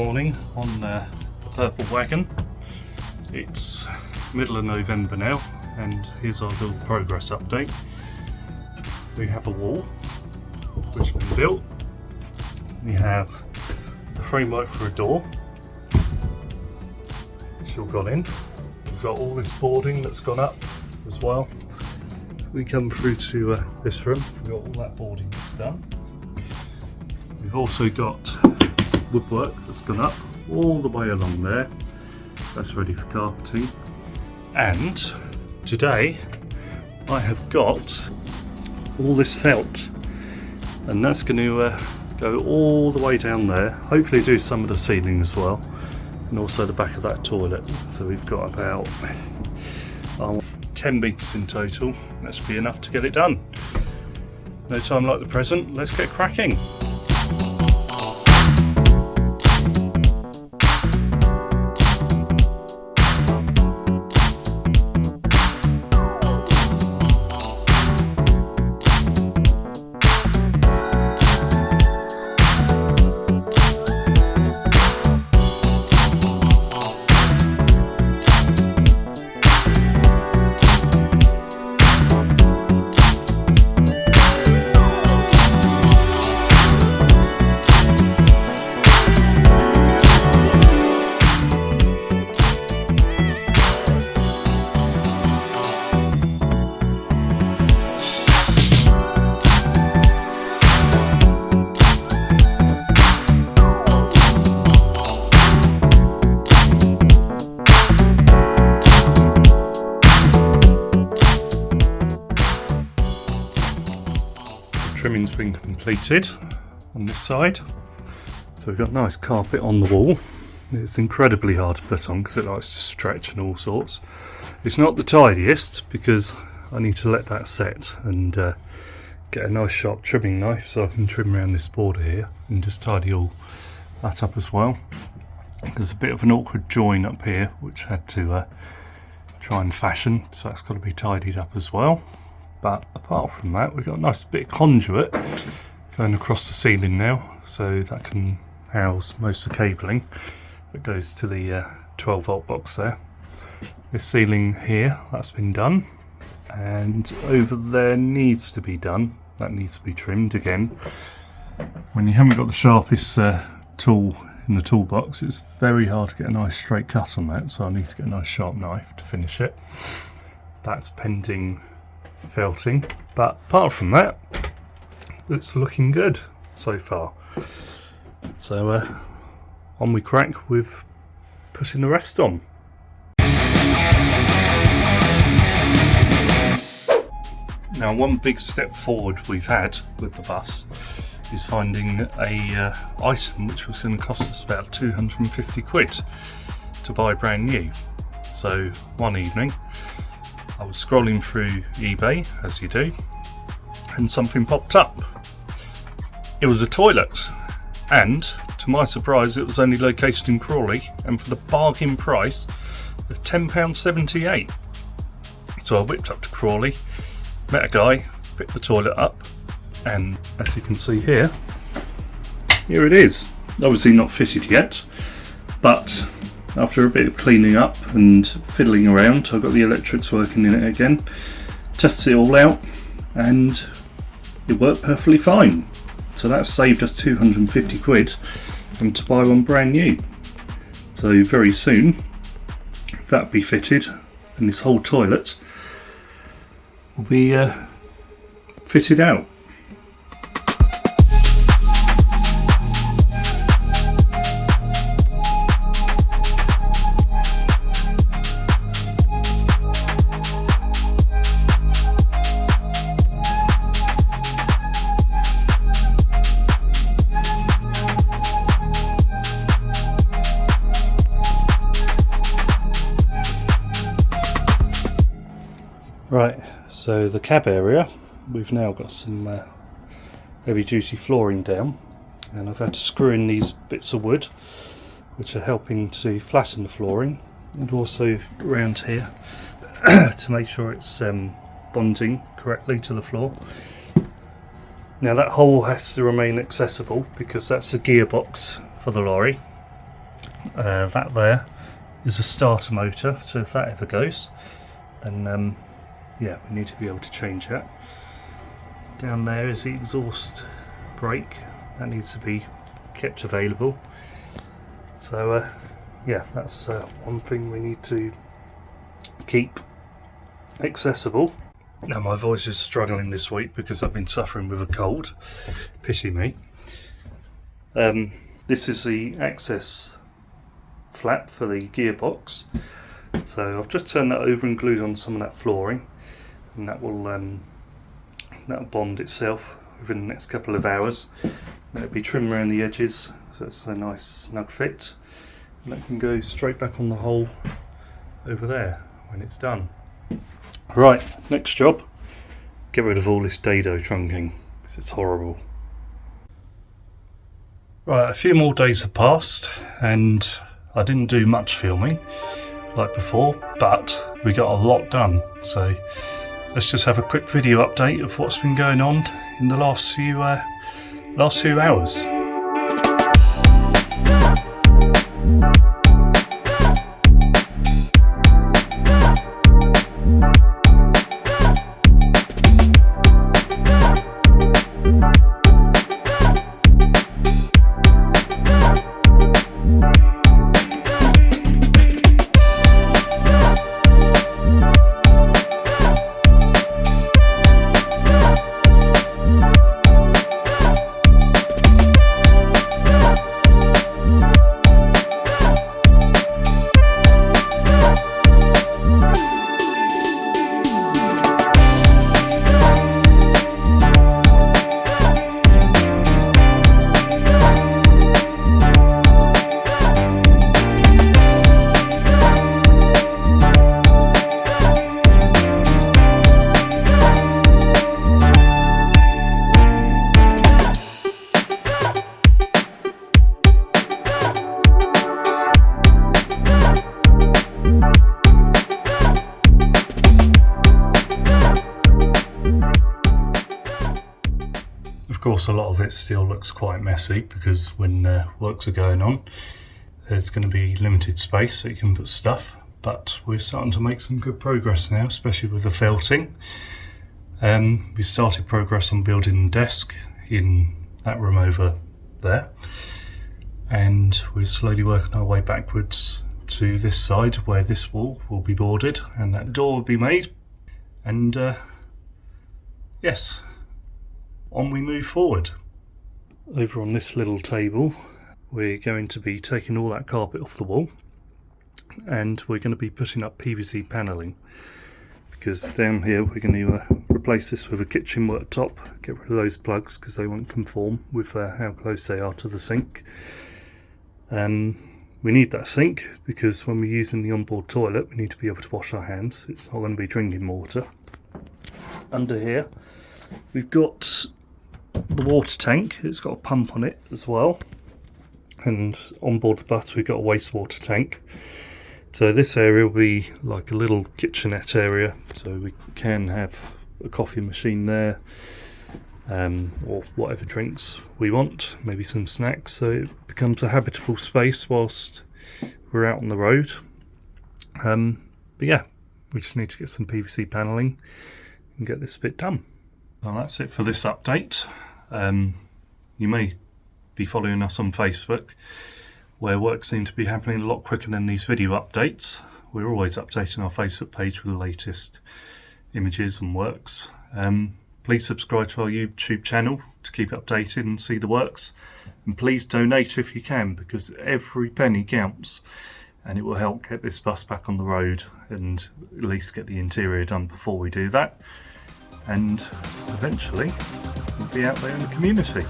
morning on the purple wagon. It's middle of November now, and here's our little progress update. We have a wall which has been built. We have the framework for a door which all gone in. We've got all this boarding that's gone up as well. We come through to this room, we've got all that boarding that's done. We've also got woodwork that's gone up all the way along there. That's ready for carpeting. And today I have got all this felt, and that's going to go all the way down there. Hopefully do some of the ceiling as well, and also the back of that toilet. So we've got about 10 metres in total. That should be enough to get it done. No time like the present, let's get cracking. Trimming's been completed on this side, so we've got nice carpet on the wall. It's incredibly hard to put on because it likes to stretch and all sorts. It's not the tidiest because I need to let that set and get a nice sharp trimming knife so I can trim around this border here and just tidy all that up as well. There's a bit of an awkward join up here which I had to try and fashion, so that's got to be tidied up as well. But apart from that, we've got a nice bit of conduit going across the ceiling now, so that can house most of the cabling that goes to the 12 volt box there. This ceiling here, that's been done, and over there needs to be done. That needs to be trimmed again. When you haven't got the sharpest tool in the toolbox, it's very hard to get a nice straight cut on that, so I need to get a nice sharp knife to finish it. That's pending felting, but apart from that, it's looking good so far. So on we crack with putting the rest on. Now, one big step forward we've had with the bus is finding a item which was going to cost us about 250 quid to buy brand new. So one evening I was scrolling through eBay, as you do, and something popped up. It was a toilet, and to my surprise it was only located in Crawley, and for the bargain price of £10.78. So I whipped up to Crawley, met a guy, picked the toilet up, and as you can see here it is. Obviously not fitted yet, but after a bit of cleaning up and fiddling around, I got the electrics working in it again, tested it all out, and it worked perfectly fine. So that saved us 250 quid and to buy one brand new. So very soon that'll be fitted, and this whole toilet will be fitted out. Right, so the cab area, we've now got some heavy duty flooring down, and I've had to screw in these bits of wood which are helping to flatten the flooring, and also around here to make sure it's bonding correctly to the floor. Now that hole has to remain accessible because that's the gearbox for the lorry, that there is a starter motor, so if that ever goes, then yeah, we need to be able to change that. Down there is the exhaust brake, that needs to be kept available. So yeah, that's one thing we need to keep accessible. Now my voice is struggling this week because I've been suffering with a cold. Pity me. This is the access flap for the gearbox. So I've just turned that over and glued on some of that flooring, and that will that'll bond itself within the next couple of hours. That'll be trimmed around the edges so it's a nice snug fit, and that can go straight back on the hole over there when it's done. Right, next job, get rid of all this dado trunking because it's horrible. Right, a few more days have passed and I didn't do much filming like before, but we got a lot done, so let's just have a quick video update of what's been going on in the last few hours. Of course, a lot of it still looks quite messy because when works are going on, there's going to be limited space so you can put stuff, but we're starting to make some good progress now, especially with the felting. We started progress on building the desk in that room over there, and we're slowly working our way backwards to this side where this wall will be boarded and that door will be made, and yes, on we move forward. Over on this little table we're going to be taking all that carpet off the wall and we're going to be putting up PVC panelling, because down here we're going to replace this with a kitchen worktop, get rid of those plugs because they won't conform with how close they are to the sink. We need that sink because when we're using the onboard toilet we need to be able to wash our hands. It's not going to be drinking water. Under here we've got the water tank, it's got a pump on it as well, and on board the bus we've got a wastewater tank. So this area will be like a little kitchenette area, so we can have a coffee machine there, or whatever drinks we want, maybe some snacks, so it becomes a habitable space whilst we're out on the road. But yeah, we just need to get some PVC panelling and get this bit done. Well, that's it for this update. You may be following us on Facebook, where work seems to be happening a lot quicker than these video updates. We're always updating our Facebook page with the latest images and works. Please subscribe to our YouTube channel to keep updated and see the works, and please donate if you can, because every penny counts and it will help get this bus back on the road and at least get the interior done before we do that, and eventually we'll be out there in the community.